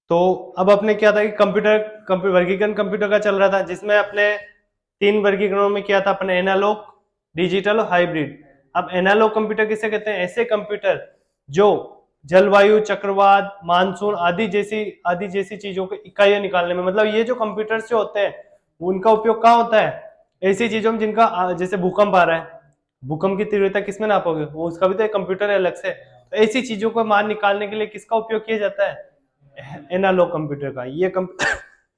तो अब अपने क्या था कि कंप्यूटर वर्गीकरण कंप्यूटर का चल रहा था, जिसमें अपने 3 वर्गीकरणों में किया था अपने, एनालॉग, डिजिटल और हाइब्रिड। अब एनालॉग कंप्यूटर किसे कहते हैं? ऐसे कंप्यूटर जो जलवायु, चक्रवात, मानसून आदि जैसी चीजों को इकाइयां निकालने में, मतलब ये जो कंप्यूटर्स जो होते हैं उनका उपयोग कहाँ होता है? ऐसी चीजों में जिनका जैसे भूकंप आ रहा है, भूकंप की तीव्रता किसमें नापोगे? वो उसका भी तो एक कंप्यूटर है अलग से। तो ऐसी चीजों को मान निकालने के लिए किसका उपयोग किया जाता है? एनालॉग कंप्यूटर का।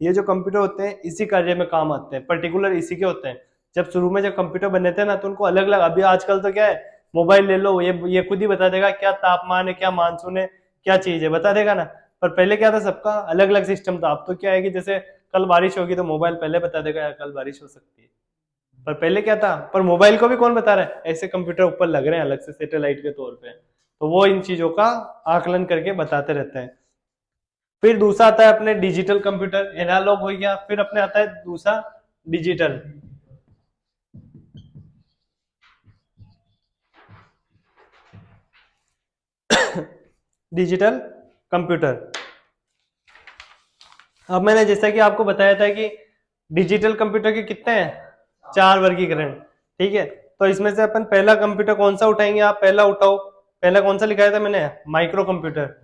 ये जो कंप्यूटर होते हैं इसी कार्य में काम आते हैं, पर्टिकुलर इसी के होते हैं। जब शुरू में जब कंप्यूटर बने थे ना, तो उनको अलग अलग, अभी आजकल तो क्या है, मोबाइल ले लो, ये खुद ही बता देगा क्या तापमान है, क्या मानसून है, क्या चीज है, बता देगा ना। पर पहले क्या था, सबका अलग अलग सिस्टम था। अब तो क्या है कि जैसे कल बारिश होगी तो मोबाइल पहले बता देगा यार कल बारिश हो सकती है। पर पहले क्या था, पर मोबाइल को भी कौन बता रहा है? ऐसे कंप्यूटर ऊपर लग रहे हैं अलग से सैटेलाइट के तौर पे, तो वो इन चीजों का आकलन करके बताते रहते हैं। फिर दूसरा आता है अपने डिजिटल कंप्यूटर, एनालॉग हो गया, फिर अपने आता है दूसरा डिजिटल। Digital computer. अब मैंने जैसा कि आपको बताया था कि डिजिटल कंप्यूटर के कितने हैं? 4 वर्गीकरण। ठीक है, तो इसमें से अपन पहला कंप्यूटर कौन सा उठाएंगे? आप पहला उठाओ। पहला कौन सा लिखाया था मैंने? Micro computer.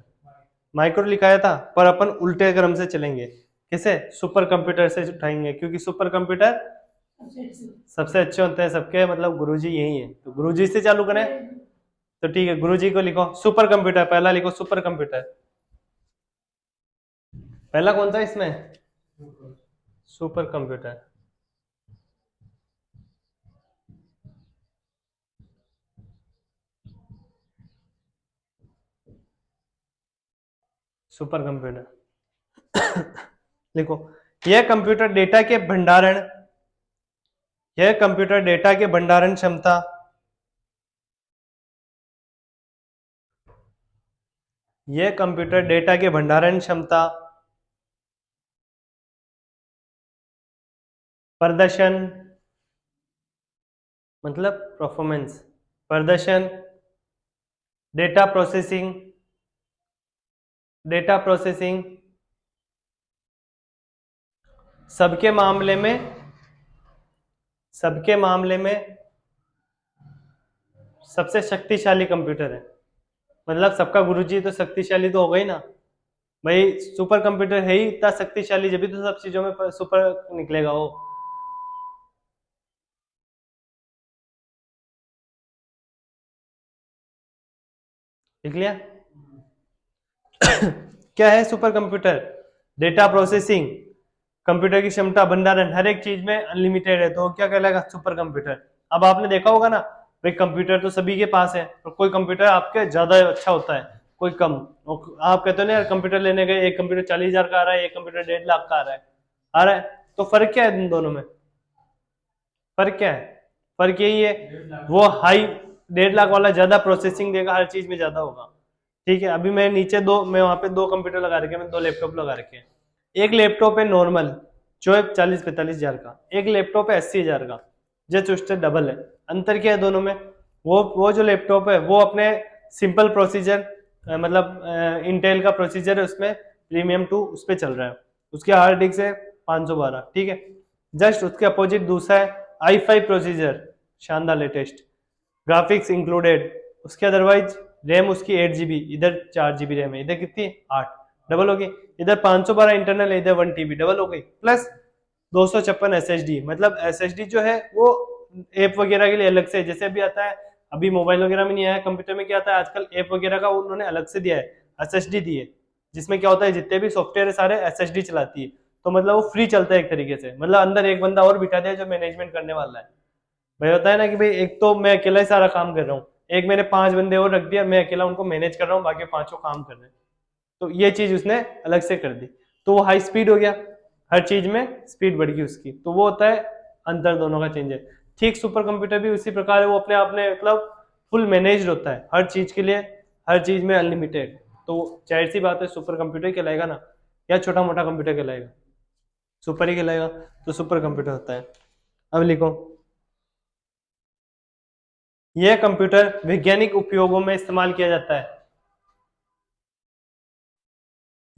माइक्रो लिखाया था, पर अपन उल्टे क्रम से चलेंगे। किसे? सुपर कंप्यूटर से उठाएंगे, क्योंकि सुपर कंप्यूटर सबसे अच्छे होते हैं सबके, मतलब गुरुजी यही है, तो गुरुजी से चालू करें। तो ठीक है, गुरुजी को लिखो सुपर कंप्यूटर, पहला लिखो सुपर कंप्यूटर। पहला कौन सा इसमें? Super computer. सुपर कंप्यूटर लिखो। यह कंप्यूटर डेटा के भंडारण, यह कंप्यूटर डेटा के भंडारण क्षमता, यह कंप्यूटर डेटा के भंडारण क्षमता, प्रदर्शन, मतलब परफॉर्मेंस, प्रदर्शन, डेटा प्रोसेसिंग, डेटा प्रोसेसिंग सबके मामले में, सबके मामले में सबसे शक्तिशाली कंप्यूटर है। मतलब सबका गुरुजी तो शक्तिशाली तो होगा ही ना भाई, सुपर कंप्यूटर है ही इतना शक्तिशाली, जब भी तो सब चीजों में सुपर निकलेगा वो। लिख लिया? क्या है super computer? Data processing, computer की क्षमता, भंडारण, हर एक चीज में अनलिमिटेड है, तो क्या कहलाएगा? Super computer. अब आपने देखा होगा ना भाई, कंप्यूटर तो सभी के पास है, और कोई कंप्यूटर आपके ज्यादा अच्छा होता है, कोई कम। और आप कहते हो ना यार, कंप्यूटर लेने गए, एक कंप्यूटर 40,000 का आ रहा है, एक कंप्यूटर 1.5 लाख का आ रहा है। तो फर्क क्या है इन दोनों में? फर्क क्या है? फर्क यही है, वो हाई 1.5 लाख वाला ज्यादा प्रोसेसिंग देगा, हर चीज में ज्यादा होगा। ठीक है, अभी मैं नीचे मैं वहां पे 2 कंप्यूटर लगा रखे हैं, मैं 2 लैपटॉप लगा रखे हैं। एक लैपटॉप है नॉर्मल, जो है 40-45 हजार का, एक लैपटॉप है 80 हजार का, जस्ट उससे डबल है। अंतर क्या है दोनों में? वो जो लैपटॉप है वो अपने सिंपल प्रोसीजर, मतलब इंटेल का प्रोसीजर है उसमें, प्रीमियम 2 उस पर चल रहा है, उसके हार्ड डिस्क है 512। ठीक है, जस्ट उसके अपोजिट दूसरा है i5 प्रोसीजर, शानदार लेटेस्ट, ग्राफिक्स इंक्लूडेड, उसके अदरवाइज रैम उसकी 8 GB, इधर 4 GB रैम है, इधर कितनी? 8, डबल हो गई। इधर 512 इंटरनल है, इधर 1 TB, डबल हो गई। प्लस 256 SSD, मतलब SSD जो है वो ऐप वगैरह के लिए अलग से, जैसे अभी आता है, अभी मोबाइल वगैरह में नहीं आया, कंप्यूटर में क्या आता है आजकल, ऐप वगैरह का उन्होंने अलग से दिया है, SSD दी है, जिसमें क्या होता है जितने भी सॉफ्टवेयर है सारे SSD चलाती है। तो मतलब वो फ्री चलता है एक तरीके से, मतलब अंदर एक बंदा और बिठा दिया जो मैनेजमेंट करने वाला है। भाई होता है ना कि भाई एक तो मैं अकेला ही सारा काम कर रहा हूँ, एक मैंने 5 बंदे और रख दिया, मैं अकेला उनको मैनेज कर रहा हूँ, बाकी पांचों काम कर रहे हैं। तो ये चीज उसने अलग से कर दी, तो वो हाई स्पीड हो गया, हर चीज में स्पीड बढ़ गई उसकी, तो वो होता है अंतर दोनों का चेंज है। ठीक, सुपर कंप्यूटर भी उसी प्रकार है, वो अपने आप में मतलब फुल मैनेज होता है हर चीज के लिए, हर चीज में अनलिमिटेड। तो जाहिर सी बात है सुपर कंप्यूटर कहलाएगा ना, या छोटा मोटा कंप्यूटर कहलाएगा? सुपर ही कहलाएगा, तो सुपर कंप्यूटर होता है। अब लिखो, यह कंप्यूटर वैज्ञानिक उपयोगों में इस्तेमाल किया जाता है।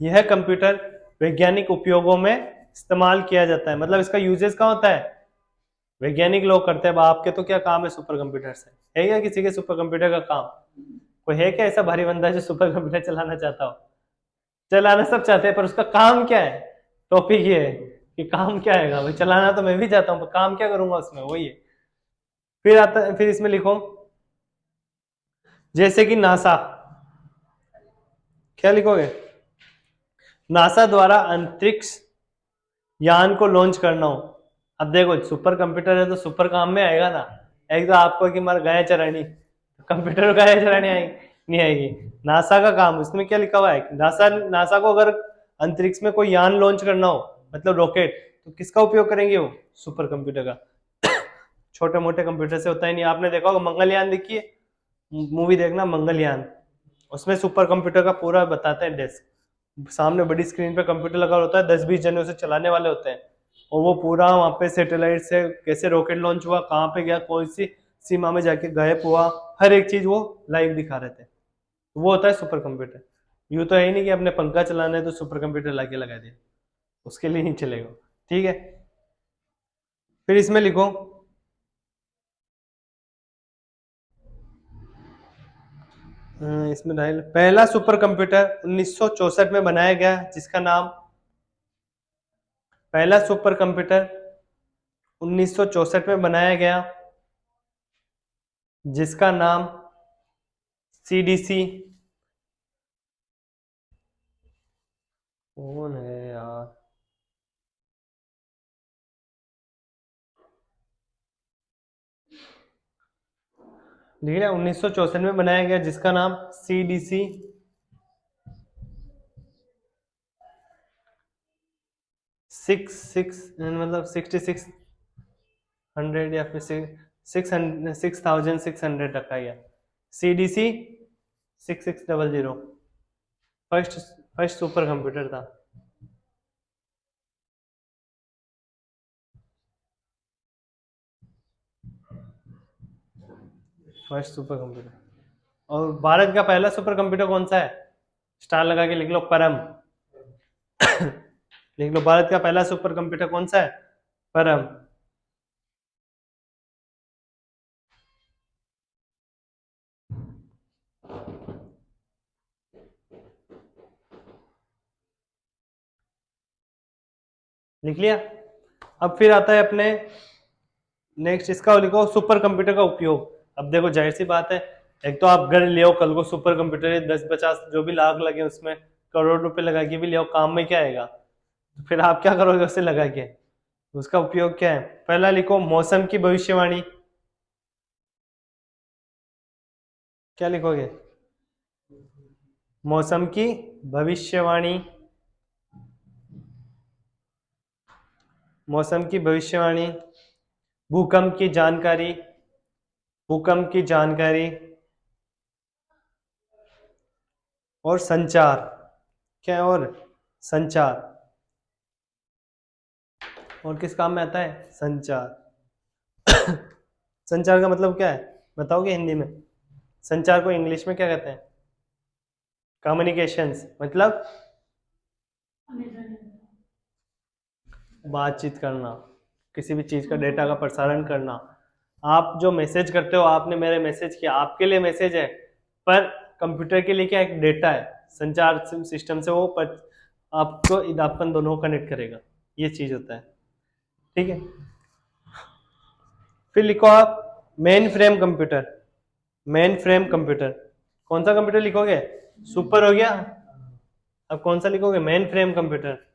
यह कंप्यूटर वैज्ञानिक उपयोगों में इस्तेमाल किया जाता है। मतलब इसका यूजेस कहाँ होता है, वैज्ञानिक लोग करते हैं। अब आपके तो क्या काम है सुपर कंप्यूटर से, है क्या किसी के सुपर कंप्यूटर का काम? कोई है क्या ऐसा भारी बंदा जो सुपर कंप्यूटर चलाना चाहता हो? चलाना सब चाहते हैं, पर उसका काम क्या है? टॉपिक ये है कि काम क्या है भाई। चलाना तो मैं भी चाहता हूँ, पर काम क्या करूंगा उसमें, वही है। फिर आता है, फिर इसमें लिखो जैसे कि नासा, क्या लिखोगे? नासा द्वारा अंतरिक्ष यान को लॉन्च करना हो। अब देखो सुपर कंप्यूटर है तो सुपर काम में आएगा ना। एक तो आपको कि मार गाय चरानी, कंप्यूटर को गाय चरानी आएगी नहीं आएगी। नासा का काम, उसमें क्या लिखा हुआ है, नासा नासा को अगर अंतरिक्ष में कोई यान लॉन्च करना हो, मतलब रॉकेट, तो किसका उपयोग करेंगे वो? सुपर कंप्यूटर का। छोटे मोटे कंप्यूटर से होता ही नहीं। आपने देखा होगा मंगलयान, देखिए मूवी देखना मंगलयान, उसमें सुपर कंप्यूटर का पूरा बताते हैं डेस्क, सामने बड़ी स्क्रीन पे कंप्यूटर लगा होता है, 10-20 जने उसे चलाने वाले होते हैं, और वो पूरा वहां पे सैटेलाइट से कैसे रॉकेट लॉन्च हुआ, कहाँ पे गया, कौन सी सीमा में जाके गायब हुआ, हर एक चीज वो लाइव दिखा रहे थे। वो होता है सुपर कंप्यूटर। यूं तो है ही नहीं कि अपने पंखा चलाना है तो सुपर कंप्यूटर लाके लगा दिया, उसके लिए नहीं चलेगा। ठीक है, फिर इसमें लिखो इसमें डायल पहला सुपर कंप्यूटर 1964 में बनाया गया, जिसका नाम, पहला सुपर कंप्यूटर 1964 में बनाया गया जिसका नाम सीडीसी। कौन है यार? लिख रहा 1964 में बनाया गया जिसका नाम सीडीसी, सिक्स मतलब 6600 या फिर 6600 रखा गया। CDC 6600 first first super computer था। First super computer. और भारत का पहला सुपर कंप्यूटर कौन सा है? स्टार लगा के लिख लो, परम। लिख लो भारत का पहला सुपर कंप्यूटर कौन सा है? परम। लिख लिया। अब फिर आता है अपने नेक्स्ट, इसका लिखो सुपर कंप्यूटर का उपयोग। अब देखो जाहिर सी बात है, एक तो आप घर ले आओ कल को सुपर कंप्यूटर, 10-50 जो भी लाख लगे उसमें, करोड़ रुपए लगा के भी ले आओ, काम में क्या आएगा? तो फिर आप क्या करोगे उससे लगा के? उसका उपयोग क्या है? पहला लिखो मौसम की भविष्यवाणी। क्या लिखोगे? मौसम की भविष्यवाणी। मौसम की भविष्यवाणी। भूकंप की जानकारी। भूकंप की जानकारी। और संचार। क्या है और? संचार। और किस काम में आता है? संचार। संचार का मतलब क्या है बताओगे हिंदी में? संचार को इंग्लिश में क्या कहते हैं? कम्युनिकेशंस। मतलब बातचीत करना, किसी भी चीज का डेटा का प्रसारण करना। आप जो मैसेज करते हो, आपने मेरे मैसेज किया, आपके लिए मैसेज है, पर कंप्यूटर के लिए क्या, एक डेटा है, संचार सिस्टम से वो आपको अपन दोनों को कनेक्ट करेगा, ये चीज होता है। ठीक है, फिर लिखो आप main frame computer. Main frame computer कौन सा कंप्यूटर लिखोगे? सुपर हो गया, अब कौन सा लिखोगे? Main frame computer.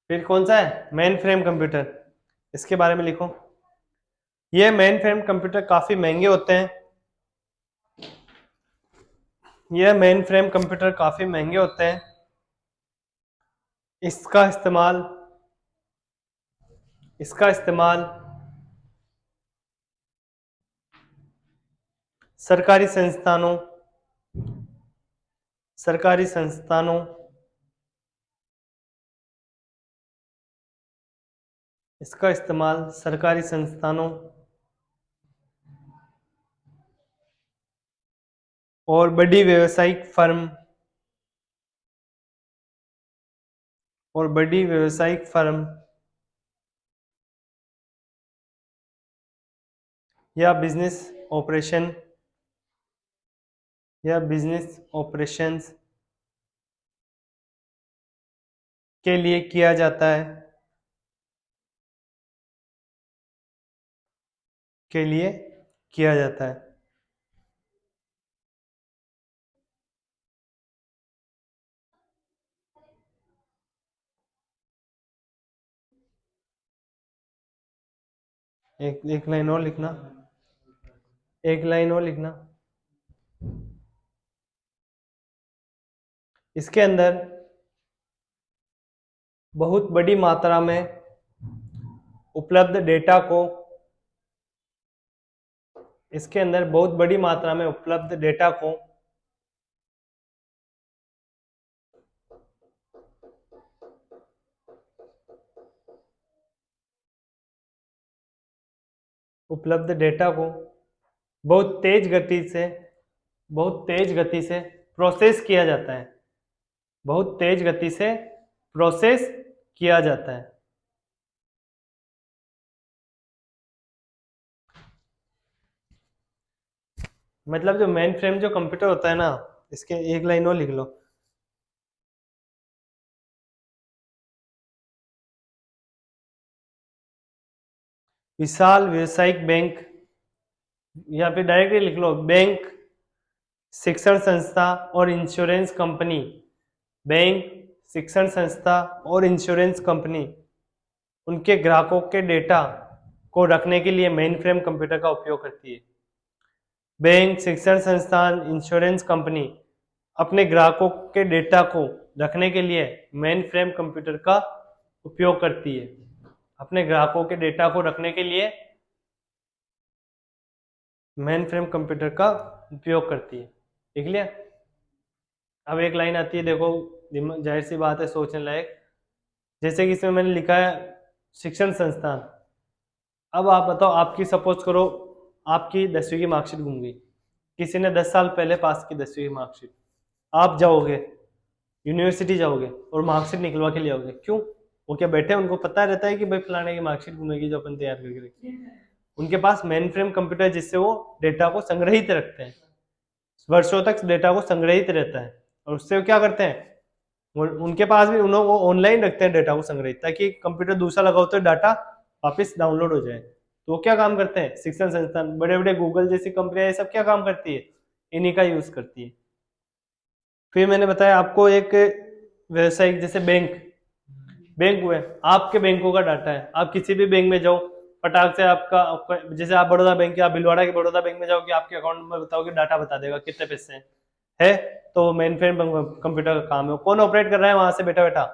फिर कौन सा है? Main frame computer. इसके बारे में लिखो। ये मेन फ्रेम कंप्यूटर काफी महंगे होते हैं। ये मेन फ्रेम कंप्यूटर काफी महंगे होते हैं। इसका इस्तेमाल इसका इस्तेमाल सरकारी संस्थानों सरकारी संस्थानों, इसका इस्तेमाल सरकारी संस्थानों और बड़ी व्यावसायिक फर्म या बिजनेस ऑपरेशंस के लिए किया जाता है, के लिए किया जाता है। एक लाइन और लिखना, एक लाइन और लिखना। इसके अंदर बहुत बड़ी मात्रा में उपलब्ध डेटा को, इसके अंदर बहुत बड़ी मात्रा में उपलब्ध डेटा को उपलब्ध डेटा को बहुत तेज गति से प्रोसेस किया जाता है, बहुत तेज गति से प्रोसेस किया जाता है। मतलब जो मेन फ्रेम जो कंप्यूटर होता है ना, इसके एक लाइन और लिख लो। विशाल व्यावसायिक बैंक, या फिर डायरेक्टली लिख लो बैंक, शिक्षण संस्था और इंश्योरेंस कंपनी, बैंक, शिक्षण संस्था और इंश्योरेंस कंपनी उनके ग्राहकों के डेटा को रखने के लिए मेन फ्रेम कंप्यूटर का उपयोग करती है। बैंक, शिक्षण संस्थान, इंश्योरेंस कंपनी अपने ग्राहकों के डेटा को रखने के लिए मेन फ्रेम कंप्यूटर का उपयोग करती है। अपने ग्राहकों के डेटा को रखने के लिए मेन फ्रेम कंप्यूटर का उपयोग करती है। देख लिया। अब एक लाइन आती है, देखो जाहिर सी बात है सोचने लायक। जैसे कि इसमें मैंने लिखा है शिक्षण संस्थान। अब आप बताओ, आपकी सपोज करो आपकी 10वीं की मार्कशीट गुम गई, किसी ने 10 साल पहले पास की 10वीं की मार्कशीट, आप जाओगे यूनिवर्सिटी जाओगे और मार्कशीट निकलवा के ले आओगे, क्यों? वो क्या बैठे, उनको पता रहता है कि भाई फलाने की मार्कशीट गुमेगी जो अपन तैयार करके रखी है? उनके पास मेन फ्रेम कंप्यूटर जिससे वो डेटा को संग्रहित रखते हैं, वर्षों तक डेटा को संग्रहित रहता है। और उससे वो क्या करते हैं, उनके पास भी वो ऑनलाइन रखते हैं डेटा को संग्रहित, ताकि कंप्यूटर दूसरा लगाओ तो डाटा वापस डाउनलोड हो जाए। तो वो क्या काम करते हैं, शिक्षण संस्थान, बड़े बड़े गूगल जैसी कंपनियां, ये सब क्या काम करती है, इन्हीं का यूज करती है। फिर मैंने बताया आपको एक व्यवसायिक, जैसे बैंक हुए, आपके बैंकों का डाटा है, आप किसी भी बैंक में जाओ, फटाक से आपका जैसे आप बड़ौदा बैंक, आप भिलवाड़ा के बड़ौदा बैंक में जाओ कि आपके अकाउंट में बताओगे, डाटा बता देगा कितने पैसे है। तो मेन फ्रेम कंप्यूटर का काम है। कौन ऑपरेट कर रहा है वहां से बैठा बैठा,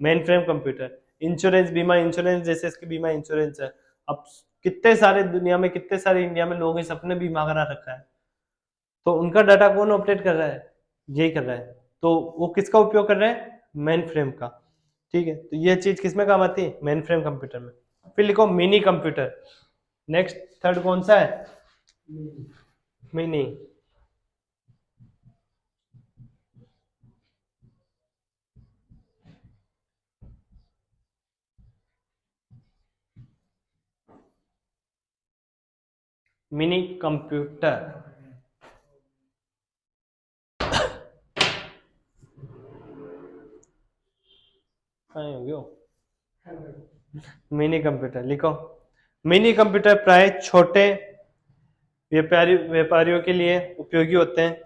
मेन फ्रेम कंप्यूटर। इंश्योरेंस, बीमा इंश्योरेंस, जैसे इसकी बीमा इंश्योरेंस है, अब कितने सारे दुनिया में, कितने सारे इंडिया में लोग इस अपने बीमा करा रखा है, तो उनका डाटा कौन ऑपरेट कर रहा है, यही कर रहा है। तो वो किसका उपयोग कर रहे हैं, मेन फ्रेम का। ठीक है, तो ये चीज किसमें काम आती है, मेन फ्रेम कंप्यूटर में। फिर लिखो मिनी कंप्यूटर। नेक्स्ट थर्ड कौन सा है, मिनी। मिनी कंप्यूटर, हो गयो। मिनी कंप्यूटर लिखो। मिनी कंप्यूटर प्राय छोटे व्यापारियों के लिए उपयोगी होते हैं।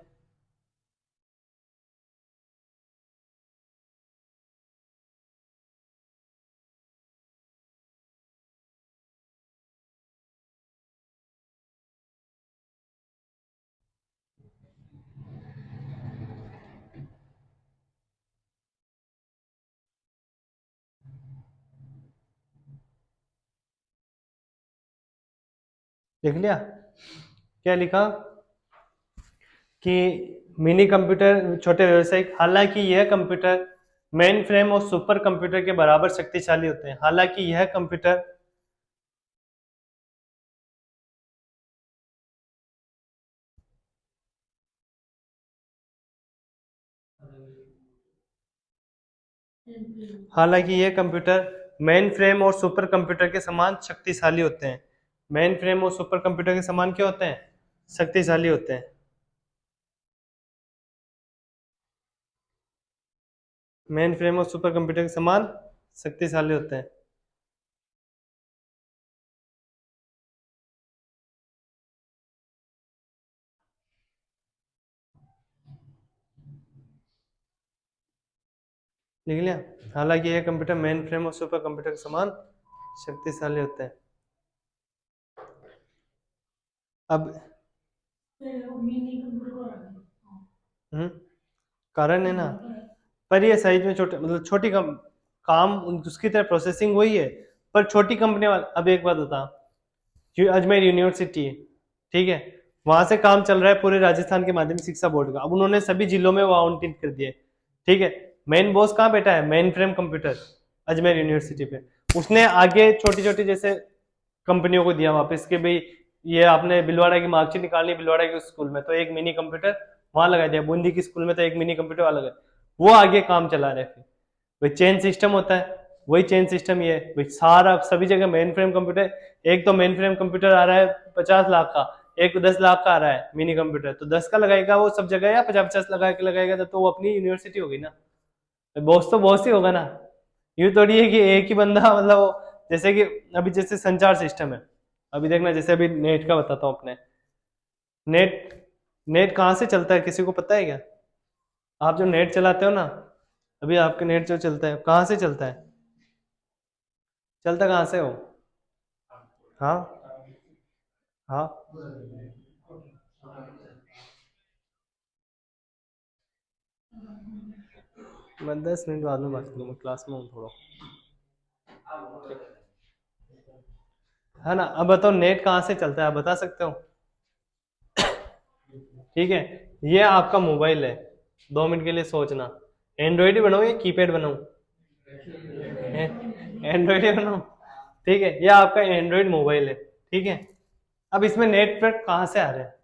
लिख लिया, क्या लिखा कि मिनी कंप्यूटर छोटे व्यवसायिक, हालांकि यह कंप्यूटर मेन फ्रेम और सुपर कंप्यूटर के बराबर शक्तिशाली होते हैं। हालांकि यह कंप्यूटर हालांकि ये कंप्यूटर मेन फ्रेम और सुपर कंप्यूटर के समान शक्तिशाली होते हैं। मेन फ्रेम और सुपर कंप्यूटर के समान क्या होते हैं? शक्तिशाली होते हैं। मेन फ्रेम और सुपर कंप्यूटर के समान शक्तिशाली होते हैं। लिख लिया? हालांकि ये कंप्यूटर मेन फ्रेम और सुपर कंप्यूटर के समान शक्तिशाली होते हैं। अब कारण है ना, पर ये साइज में छोटे, मतलब छोटी काम उसकी तरह प्रोसेसिंग वही है, पर छोटी कंपनी वाला। अब एक बात बता, अजमेर यूनिवर्सिटी है, ठीक है, वहां से काम चल रहा है पूरे राजस्थान के माध्यमिक शिक्षा बोर्ड का। अब उन्होंने सभी जिलों में वो आवंटित कर दिए, ठीक है। मेन बॉस कहाँ बैठा है? Main frame computer Ajmer university पे। उसने आगे छोटी छोटी जैसे कंपनियों को दिया वापस कि भाई ये आपने भिलवाड़ा की मार्कशीट निकालनी, भिलवाड़ा के स्कूल में तो एक मिनी कंप्यूटर वहां लगा दिया, बूंदी की स्कूल में तो एक मिनी कंप्यूटर अलग है। वो आगे काम चला रहे। फिर भाई चेन सिस्टम होता है, वही चेन सिस्टम ये है भाई, सारा सभी जगह मेन फ्रेम कंप्यूटर। एक तो मेन फ्रेम कंप्यूटर आ रहा है 50 लाख का, एक 10 लाख का आ रहा है मिनी कंप्यूटर, तो 10 का लगाएगा वो सब जगह या 50-50 लगा के लगाएगा, तो वो अपनी यूनिवर्सिटी होगी ना। बॉस तो बॉस ही होगा ना। यूं थोड़ी है कि एक ही बंदा, मतलब वो जैसे कि अभी जैसे संचार सिस्टम है, अभी देखना, जैसे अभी नेट का बताता हूँ अपने। नेट नेट कहाँ से चलता है, किसी को पता है क्या? आप जो नेट चलाते हो ना, अभी आपके नेट जो चलता है कहाँ से चलता है? चलता कहाँ से हो? हाँ हाँ। मैं 10 मिनट बाद में बात करूँगा, क्लास में हूँ थोड़ा, है ना। अब बताओ नेट कहाँ से चलता है, आप बता सकते हो? ठीक है, ये आपका मोबाइल है, 2 मिनट के लिए सोचना। एंड्रॉइड ही बनाऊँ या कीपैड बनाऊँ? एंड्रॉइड ही बनाऊँ, ठीक है। ये आपका एंड्रॉइड मोबाइल है, ठीक है। अब इसमें नेटवर्क कहाँ से आ रहा है?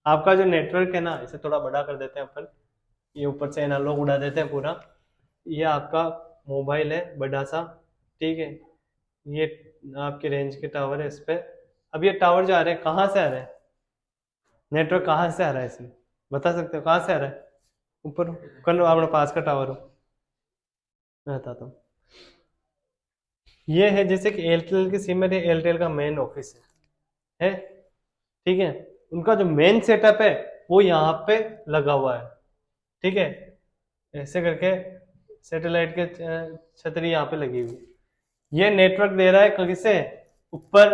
आपका जो नेटवर्क है ना, इसे थोड़ा बड़ा कर देते हैं अपन, ये ऊपर से एनालॉग उड़ा देते हैं पूरा। ये आपका मोबाइल है बड़ा सा, ठीक है। ये आपके रेंज के टावर है इस पे। अब ये टावर जो आ रहे हैं कहाँ से आ रहे हैं? नेटवर्क कहाँ से आ रहा है इसमें, बता सकते हो कहाँ से आ रहा है? ऊपर कल अपने पास का टावर हो, मैं बताता हूँ। ये है जैसे कि एयरटेल की सिम है, एयरटेल का मेन ऑफिस है, ठीक है। उनका जो मेन सेटअप है वो यहाँ पे लगा हुआ है, ठीक है। ऐसे करके सैटेलाइट के छतरी यहाँ पे लगी हुई है। ये नेटवर्क दे रहा है किसे? ऊपर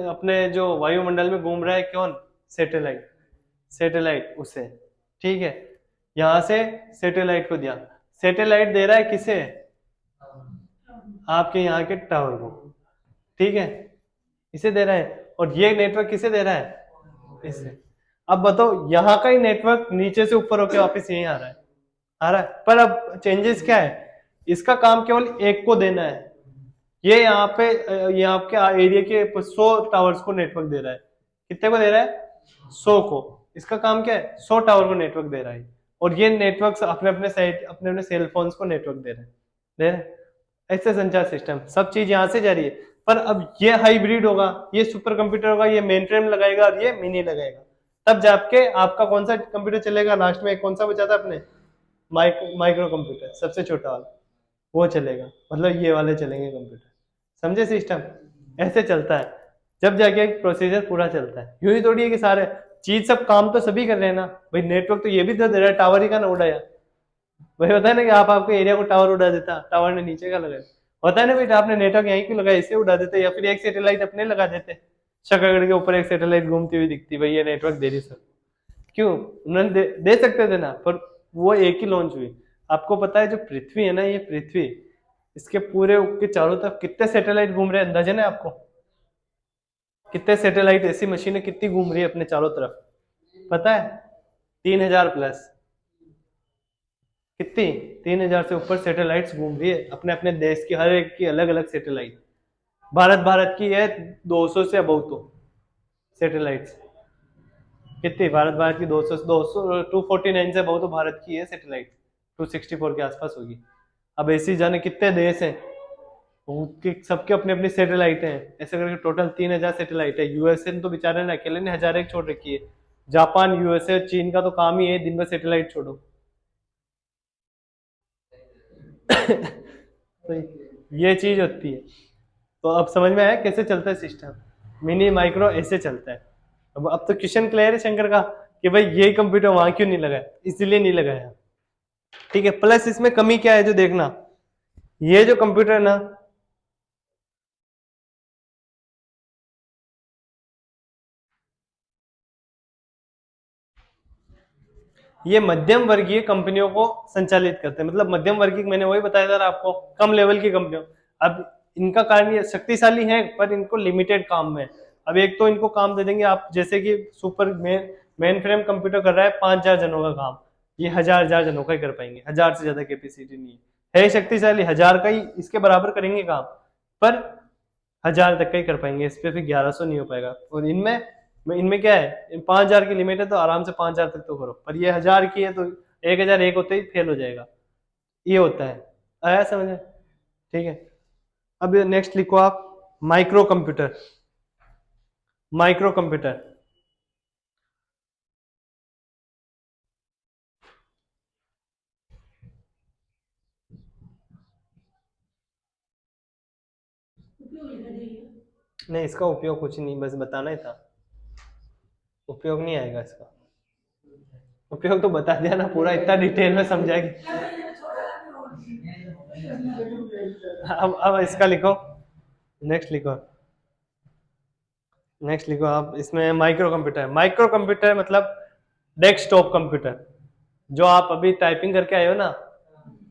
अपने जो वायुमंडल में घूम रहा है कौन? सैटेलाइट। सैटेलाइट उसे, ठीक है। यहाँ से सैटेलाइट को दिया, सैटेलाइट दे रहा है किसे? आपके यहाँ के टावर को, ठीक है। इसे दे रहा है, और ये नेटवर्क किसे दे रहा है? इसे। अब बताओ, यहाँ का ही नेटवर्क नीचे से ऊपर होके वापस यही आ रहा है, आ रहा है। पर अब चेंजेस क्या है? इसका काम केवल एक को देना है। ये यहाँ पे ये आपके एरिया के 100 टावर्स को नेटवर्क दे रहा है। कितने को दे रहा है? 100 को। इसका काम क्या है? 100 टावर को नेटवर्क दे रहा है। और ये नेटवर्क अपने अपने साइट, अपने अपने सेल फोन्स को नेटवर्क दे रहे हैं, दे रहे हैं। ऐसे संचार सिस्टम, सब चीज यहाँ से जा रही है। पर अब ये हाइब्रिड होगा, ये सुपर कंप्यूटर होगा, ये मेन फ्रेम लगाएगा और ये मिनी लगाएगा, तब जाके आपका कौन सा कंप्यूटर चलेगा? लास्ट में कौन सा बचा था अपने? माइक्रो कंप्यूटर, सबसे छोटा वाला, वो चलेगा। मतलब ये वाले चलेंगे कंप्यूटर, समझे सिस्टम? ऐसे चलता है, जब जाके एक प्रोसीजर पूरा चलता है। यूं ही थोड़ी है कि सारे चीज, सब काम तो सभी कर रहे हैं ना भाई। नेटवर्क तो ये भी तो दे रहा है, टावर ही का ना उड़ाया। वही होता है ना कि आप आपके एरिया को टावर उड़ा देता, टावर ने नीचे का लगाया। होता है ना बेटा, आपने नेटवर्क यहीं क्यों लगाया, इसे उड़ा देते, या फिर एक सैटेलाइट अपने लगा देते, शकरगढ़ के ऊपर एक सैटेलाइट घूमती हुई दिखती, भाई ये नेटवर्क दे रही सर। क्यों? उन्होंने दे सकते थे ना, पर वो एक ही लॉन्च हुई। आपको पता है जो पृथ्वी है ना, ये पृथ्वी, इसके पूरे के चारों तरफ कितने सैटेलाइट घूम रहे हैं, अंदाजा है आपको? कितने सैटेलाइट, ऐसी मशीनें कितनी घूम रही है अपने चारों तरफ, पता है? 3,000 प्लस। कितनी? 3,000 से ऊपर सैटेलाइट्स घूम रही है अपने अपने देश की, हर एक की अलग अलग सैटेलाइट। भारत की है 200 से अबव तो सैटेलाइट्स। कितनी? भारत की 200 249 से अबव तो भारत की है सैटेलाइट, 264 के आसपास होगी। अब ऐसी जाने कितने देश हैं, उनके सबके अपने अपनी सैटेलाइट हैं, ऐसे करके टोटल 3,000 सैटेलाइट है। यूएसए ने तो बेचारे ने अकेले ने 1,001 छोड़ रखी है। जापान, यूएसए, चीन का तो काम ही है दिन भर सैटेलाइट छोड़ो। तो ये चीज होती है। तो अब समझ में आया कैसे चलता है सिस्टम। मिनी माइक्रो ऐसे चलता है। अब तो क्वेश्चन क्लियर है शंकर का कि भाई ये कंप्यूटर वहां क्यों नहीं लगाया, इसलिए नहीं लगाया। ठीक है, प्लस इसमें कमी क्या है जो देखना, ये जो कंप्यूटर है ना, ये मध्यम वर्गीय कंपनियों को संचालित करते हैं। मतलब मध्यम वर्गीय, मैंने वही बताया था आपको, कम लेवल की कंपनियों। अब इनका कारण ये शक्तिशाली है पर इनको लिमिटेड काम में। अब एक तो इनको काम दे देंगे आप, जैसे कि सुपर मेन फ्रेम कंप्यूटर कर रहा है 5,000 जनों का काम, ये 1,000 जनों का ही कर पाएंगे, 1,000 से ज्यादा कैपेसिटी नहीं है शक्तिशाली, 1,000 का ही इसके बराबर करेंगे काम, पर 1,000 तक का ही कर पाएंगे, इस पे फिर 1,100 नहीं हो पाएगा। और इनमें क्या है, 5,000 की लिमिट है तो आराम से 5,000 तक तो करो, पर ये 1,000 की है तो 1,001 होते ही फेल हो जाएगा। ये होता है, आया समझ में? ठीक है, अब नेक्स्ट लिखो आप, माइक्रो कंप्यूटर। माइक्रो कंप्यूटर नहीं, इसका उपयोग कुछ नहीं, बस बताना ही था, उपयोग नहीं आएगा इसका। उपयोग तो बता दिया ना पूरा, इतना डिटेल में समझाएगी। अब इसका लिखो, नेक्स्ट लिखो, नेक्स्ट लिखो आप, इसमें माइक्रो कंप्यूटर। माइक्रो कंप्यूटर मतलब डेस्कटॉप कंप्यूटर, जो आप अभी टाइपिंग करके आए हो ना,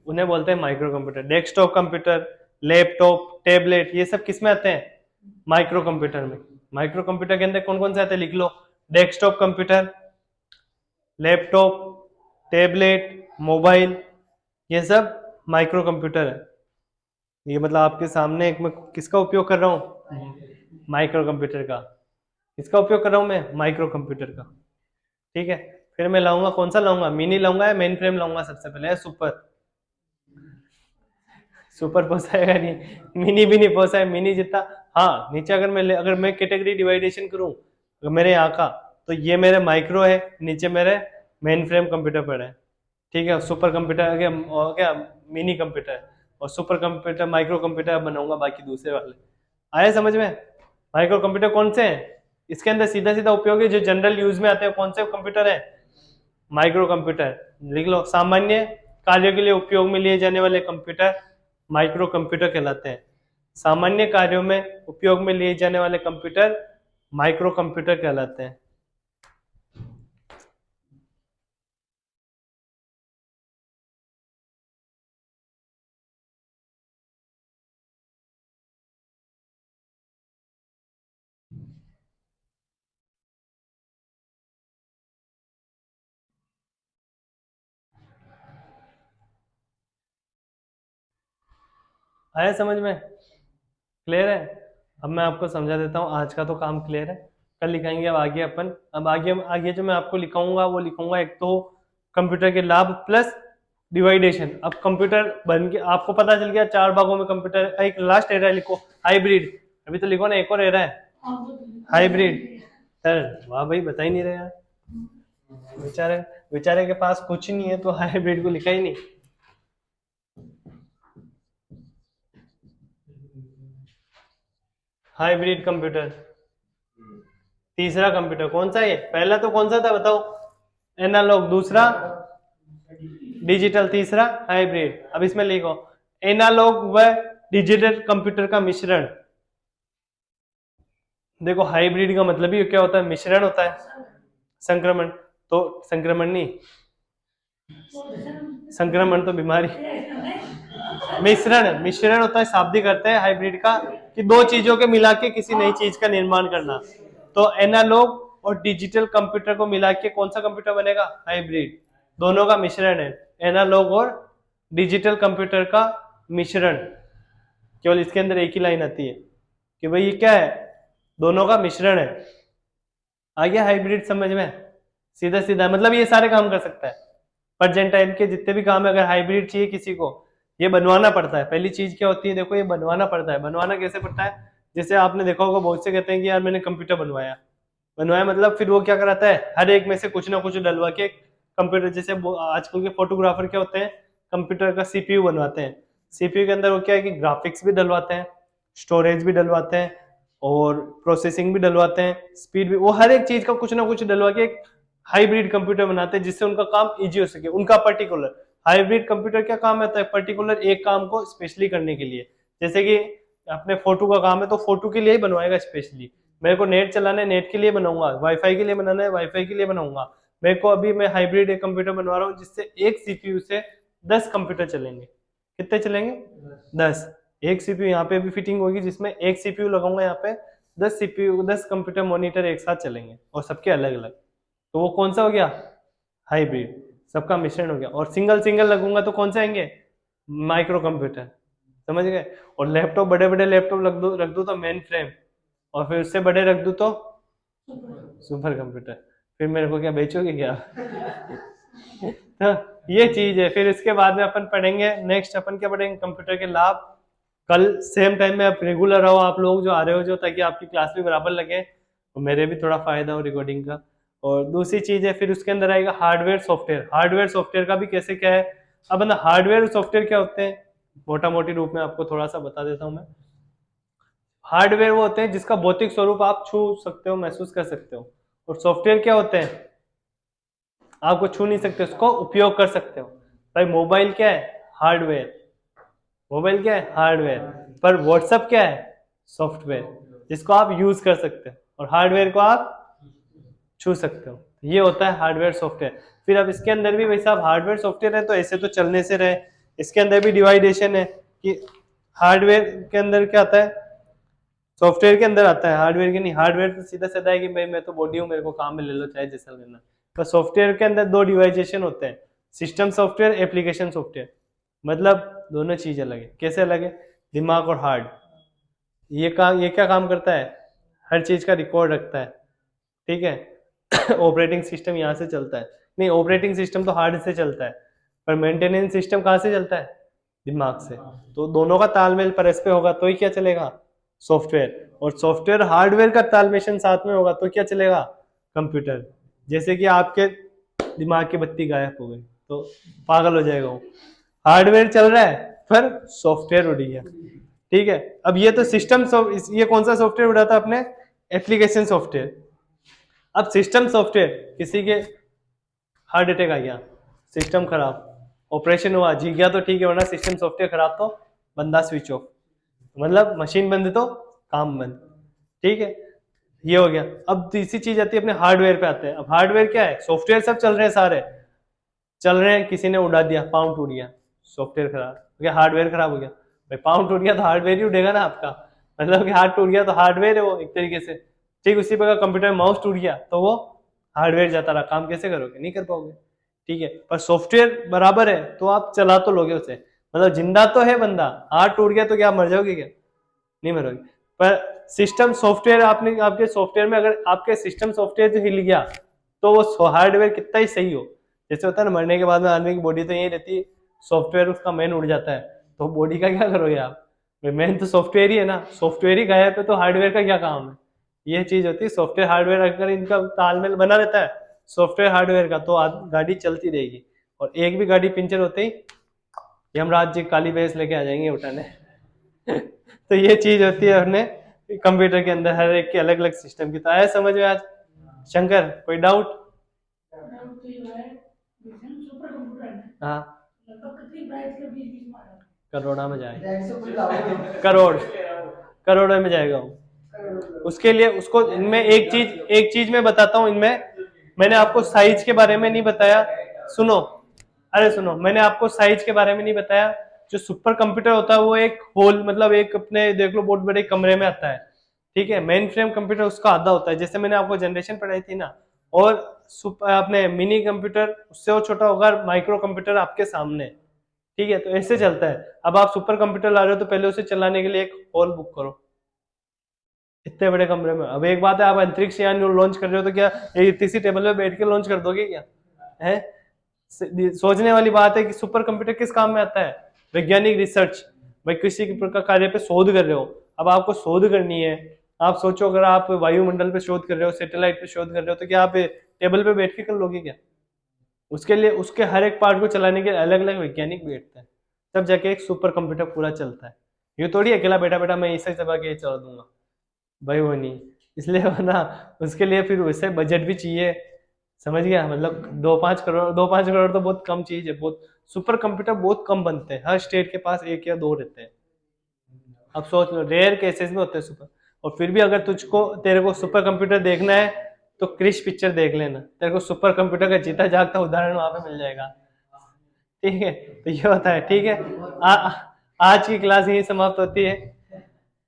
उन्हें बोलते हैं micro computer. Desktop computer, laptop, tablet, ये सब किस में आते हैं? माइक्रो कंप्यूटर में। माइक्रो कंप्यूटर के अंदर कौन कौन से आते हैं लिख लो, desktop computer, laptop, tablet, mobile, ये सब माइक्रो कंप्यूटर है। ये मतलब आपके सामने एक मैं किसका उपयोग कर रहा हूँ, माइक्रो कंप्यूटर का। किसका उपयोग कर रहा हूँ मैं? माइक्रो कंप्यूटर का। ठीक है, फिर मैं लाऊंगा, कौन सा लाऊंगा, मिनी लाऊंगा या मेन फ्रेम लाऊंगा? सबसे पहले सुपर। सुपर पोसाएगा नहीं, मिनी भी नहीं पोसा है, मिनी जितना। हाँ, नीचे अगर मैं कैटेगरी डिवाइडेशन करूं, अगर मेरे यहाँ का, तो ये मेरे माइक्रो है, नीचे मेरे मेन फ्रेम कंप्यूटर पड़ा है। ठीक है, सुपर कंप्यूटर क्या मिनी कंप्यूटर है, और सुपर कंप्यूटर माइक्रो कंप्यूटर बनाऊंगा बाकी दूसरे वाले। आया समझ में? माइक्रो कंप्यूटर कौन से हैं? इसके अंदर सीधा सीधा उपयोग है जो जनरल यूज में आते हैं, कौन से कंप्यूटर है? Micro computer. लिख लो, सामान्य कार्यों के लिए उपयोग में लिए जाने वाले कंप्यूटर माइक्रो कंप्यूटर कहलाते हैं। सामान्य कार्यों में उपयोग में लिए जाने वाले कंप्यूटर माइक्रो कंप्यूटर कहलाते हैं। आया समझ में? क्लियर है? अब मैं आपको समझा देता हूँ, आज का तो काम क्लियर है, कल लिखाएंगे अब आगे अपन। अब आगे आगे जो मैं आपको लिखाऊंगा वो लिखूंगा एक तो कंप्यूटर के लाभ प्लस डिवाइडेशन। अब कंप्यूटर बन के आपको पता चल गया 4 भागों में कंप्यूटर। एक लास्ट एरा लिखो, हाइब्रिड। अभी तो लिखो ना, एक और एरा है हाइब्रिड। सर वाह भाई, बता ही नहीं रहे यार, बेचारे बेचारे के पास कुछ नहीं है तो हाइब्रिड को लिखा ही नहीं। हाइब्रिड कंप्यूटर, तीसरा कंप्यूटर कौन सा है? पहला तो कौन सा था बताओ? एनालॉग, दूसरा डिजिटल, तीसरा हाइब्रिड। अब इसमें लिखो, एनालॉग व डिजिटल कंप्यूटर का मिश्रण। देखो, हाइब्रिड का मतलब ही क्या होता है? मिश्रण होता है, संक्रमण तो संक्रमण नहीं, संक्रमण तो बीमारी, मिश्रण मिश्रण होता है, शाब्दिक अर्थ है हाइब्रिड का कि दो चीजों के मिला के किसी नई चीज का निर्माण करना। तो एनालॉग और डिजिटल कंप्यूटर को मिला के कौन सा कंप्यूटर बनेगा? हाइब्रिड। दोनों का मिश्रण है, एनालॉग और डिजिटल कंप्यूटर का मिश्रण। केवल इसके अंदर एक ही लाइन आती है कि भाई ये क्या है, दोनों का मिश्रण है। आ गया हाइब्रिड समझ में? सीधा सीधा मतलब ये सारे काम कर सकता है। प्रेजेंट टाइम के जितने भी काम है, अगर हाइब्रिड चाहिए किसी को, ये बनवाना पड़ता है। पहली चीज क्या होती है, देखो ये बनवाना पड़ता है। बनवाना कैसे पड़ता है? जैसे आपने देखा होगा बहुत से कहते हैं कि यार मैंने कंप्यूटर बनवाया। बनवाया मतलब फिर वो क्या कराता है, हर एक में से कुछ ना कुछ डलवा के कंप्यूटर, जैसे आजकल के फोटोग्राफर क्या होते हैं, कंप्यूटर का सीपीयू बनवाते हैं। सीपीयू के अंदर वो क्या है कि ग्राफिक्स भी डलवाते हैं, स्टोरेज भी डलवाते हैं और प्रोसेसिंग भी डलवाते हैं, स्पीड भी, वो हर एक चीज का कुछ ना कुछ डलवा के एक हाइब्रिड कंप्यूटर बनाते हैं जिससे उनका काम इजी हो सके। उनका पर्टिकुलर हाइब्रिड कंप्यूटर क्या काम होता है, पर्टिकुलर एक काम को स्पेशली करने के लिए। जैसे कि अपने फोटो का काम है तो फोटो के लिए ही बनवाएगा स्पेशली। मेरे को नेट चलाना है, नेट के लिए बनाऊंगा। वाईफाई के लिए बनाना है, वाईफाई के लिए बनाऊंगा। मेरे को अभी मैं हाइब्रिड एक कंप्यूटर बनवा रहा हूँ जिससे एक सीपीयू से 10 कंप्यूटर चलेंगे। कितने चलेंगे? 10। एक सीपीयू यहाँ पे भी फिटिंग होगी जिसमें एक सीपीयू लगाऊंगा, यहाँ पे 10 सीपीयू 10 कंप्यूटर मॉनिटर एक साथ चलेंगे और सबके अलग अलग। तो वो कौन सा हो गया? हाइब्रिड, सबका मिश्रण हो गया। और सिंगल सिंगल लगूंगा तो कौन से आएंगे? Micro computer. समझ गए? और लैपटॉप, बड़े बड़े लैपटॉप रख दो तो मेन फ्रेम, और फिर उससे बड़े रख दू तो सुपर कंप्यूटर। फिर मेरे को क्या बेचोगे क्या? तो ये चीज है। फिर इसके बाद में अपन पढ़ेंगे, नेक्स्ट अपन क्या पढ़ेंगे, कंप्यूटर के लाभ। कल सेम टाइम में आप रेगुलर रहो, आप लोग जो आ रहे हो जो, ताकि आपकी क्लास भी बराबर लगे और मेरे भी थोड़ा फायदा हो रिकॉर्डिंग का। और दूसरी चीज है फिर उसके अंदर आएगा हार्डवेयर सॉफ्टवेयर। हार्डवेयर सॉफ्टवेयर का भी कैसे क्या है। अब ना हार्डवेयर और सॉफ्टवेयर क्या होते हैं, मोटा मोटी रूप में आपको थोड़ा सा बता देता हूं मैं। हार्डवेयर वो होते हैं जिसका भौतिक स्वरूप आप छू सकते हो, महसूस कर सकते हो। और सॉफ्टवेयर क्या होते हैं, आपको छू नहीं सकते, उसको उपयोग कर सकते हो। भाई मोबाइल क्या है? हार्डवेयर। मोबाइल क्या है? हार्डवेयर। पर व्हाट्सएप क्या है? सॉफ्टवेयर, जिसको आप यूज कर सकते हो और हार्डवेयर को आप छू सकते हो। ये होता है हार्डवेयर सॉफ्टवेयर। फिर अब इसके अंदर भी वैसे साहब हार्डवेयर सॉफ्टवेयर है तो ऐसे तो चलने से रहे, इसके अंदर भी डिवाइडेशन है कि हार्डवेयर के अंदर क्या आता है, सॉफ्टवेयर के अंदर आता है, हार्डवेयर के नहीं। हार्डवेयर तो सीधा सीधा है कि भाई मैं तो बॉडी हूँ, मेरे को काम में ले लो चाहे जैसा लेना। पर सॉफ्टवेयर के अंदर दो डिवाइडेशन होते हैं, सिस्टम सॉफ्टवेयर, एप्लीकेशन सॉफ्टवेयर। मतलब दोनों चीज अलग है। कैसे अलग है? दिमाग और हार्ड, ये क्या काम करता है, हर चीज का रिकॉर्ड रखता है। ठीक है। ऑपरेटिंग सिस्टम यहाँ से चलता है, नहीं ऑपरेटिंग सिस्टम तो हार्ड से चलता है, पर मेंटेनेंस सिस्टम कहाँ से चलता है? दिमाग से। तो दोनों का तालमेल परस्पर होगा तो ही क्या चलेगा? सॉफ्टवेयर। और सॉफ्टवेयर हार्डवेयर का तालमेल साथ में होगा तो क्या चलेगा? कंप्यूटर। जैसे कि आपके दिमाग की बत्ती गायब हो गई तो पागल हो जाएगा वो। हार्डवेयर चल रहा है पर सॉफ्टवेयर उड़ गया। ठीक है। अब ये तो सिस्टम, ये कौन सा सॉफ्टवेयर उड़ा था अपने? Application software. अब सिस्टम सॉफ्टवेयर, किसी के हार्ट अटैक आ गया, सिस्टम खराब, ऑपरेशन हुआ, जी गया तो ठीक है, वरना सिस्टम सॉफ्टवेयर खराब तो बंदा स्विच ऑफ, मतलब मशीन बंद तो काम बंद। ठीक है, ये हो गया। अब तीसरी चीज आती है अपने हार्डवेयर पे आते हैं। अब हार्डवेयर क्या है? सॉफ्टवेयर सब चल रहे हैं, सारे चल रहे हैं, किसी ने उड़ा दिया, पाउंड टूट गया, सॉफ्टवेयर खराब हो गया, हार्डवेयर खराब हो गया। भाई पाउंड टूट गया तो हार्डवेयर ही उड़ेगा ना आपका, मतलब कि हाथ टूट गया तो हार्डवेयर है वो एक तरीके से। ठीक उसी प्रकार कंप्यूटर में माउस टूट गया तो वो हार्डवेयर जाता रहा, काम कैसे करोगे? नहीं कर पाओगे। ठीक है, पर सॉफ्टवेयर बराबर है तो आप चला तो लोगे उसे, मतलब जिंदा तो है बंदा, हाथ टूट गया तो क्या मर जाओगे क्या? नहीं मरोगे। पर सिस्टम सॉफ्टवेयर, आपने आपके सॉफ्टवेयर में अगर आपके सिस्टम सॉफ्टवेयर जो हिल गया तो वो हार्डवेयर कितना ही सही हो, जैसे होता है ना मरने के बाद में आदमी की बॉडी तो यही रहती है, सॉफ्टवेयर उसका मेन उड़ जाता है, तो बॉडी का क्या करोगे आप? मेन तो सॉफ्टवेयर ही है ना, सॉफ्टवेयर ही गायब है तो हार्डवेयर का क्या काम है? ये चीज होती है सॉफ्टवेयर हार्डवेयर, अगर इनका तालमेल बना रहता है सॉफ्टवेयर हार्डवेयर का तो गाड़ी चलती रहेगी। और एक भी गाड़ी पंचर होते ही यमराज जी काली भैंस लेके आ जाएंगे उठाने। तो ये चीज होती है अपने कंप्यूटर के अंदर, हर एक की अलग अलग सिस्टम की। तो आया समझ में आज? शंकर कोई डाउट? हाँ, करोड़ा में जाएगा, करोड़ों में जाएगा वो। उसके लिए उसको इनमें एक चीज मैं बताता हूँ इनमें, मैंने आपको साइज के बारे में नहीं बताया, सुनो, अरे सुनो, मैंने आपको साइज के बारे में नहीं बताया। जो सुपर कंप्यूटर होता है वो एक होल, मतलब एक अपने देख लो बहुत बड़े कमरे में आता है। ठीक है, मेन फ्रेम कंप्यूटर उसका आधा होता है, जैसे मैंने आपको जनरेशन पढ़ाई थी ना, और अपने मिनी कंप्यूटर उससे और छोटा होगा, माइक्रो कंप्यूटर आपके सामने, ठीक है, तो ऐसे चलता है। अब आप सुपर कंप्यूटर ला रहे हो तो पहले उसे चलाने के लिए एक हॉल बुक करो इतने बड़े कमरे में। अब एक बात है, आप अंतरिक्ष यान लॉन्च कर रहे हो तो क्या इसी टेबल पे बैठ के लॉन्च कर दोगे क्या? है सोचने वाली बात है कि सुपर कंप्यूटर किस काम में आता है, वैज्ञानिक रिसर्च, भाई किसी प्रकार कार्य पे शोध कर रहे हो, अब आपको शोध करनी है, आप सोचो अगर आप वायुमंडल पे शोध कर रहे हो, सैटेलाइट पे शोध कर रहे हो, तो क्या आप टेबल पे बैठ के कर लोगे क्या? उसके लिए उसके हर एक पार्ट को चलाने के अलग अलग वैज्ञानिक बैठते हैं, तब जाके एक सुपर कंप्यूटर पूरा चलता है। ये थोड़ी अकेला बैठा बैठा मैं इसे चला के चला दूंगा, भाई वो नहीं। इसलिए वो ना, उसके लिए फिर वैसे बजट भी चाहिए, समझ गया, मतलब 2-5 करोड़, 2-5 करोड़ तो बहुत कम चीज है, बहुत। सुपर कंप्यूटर बहुत कम बनते हैं, हर स्टेट के पास 1 या 2 रहते हैं। अब सोच लो, रेयर केसेस में होते हैं सुपर। और फिर भी अगर तेरे को सुपर कंप्यूटर देखना है तो क्रिश पिक्चर देख लेना, तेरे को सुपर कंप्यूटर का जीता जागता उदाहरण वहां पे मिल जाएगा। ठीक है, तो ये होता है। ठीक है, आज की क्लास यही समाप्त होती है।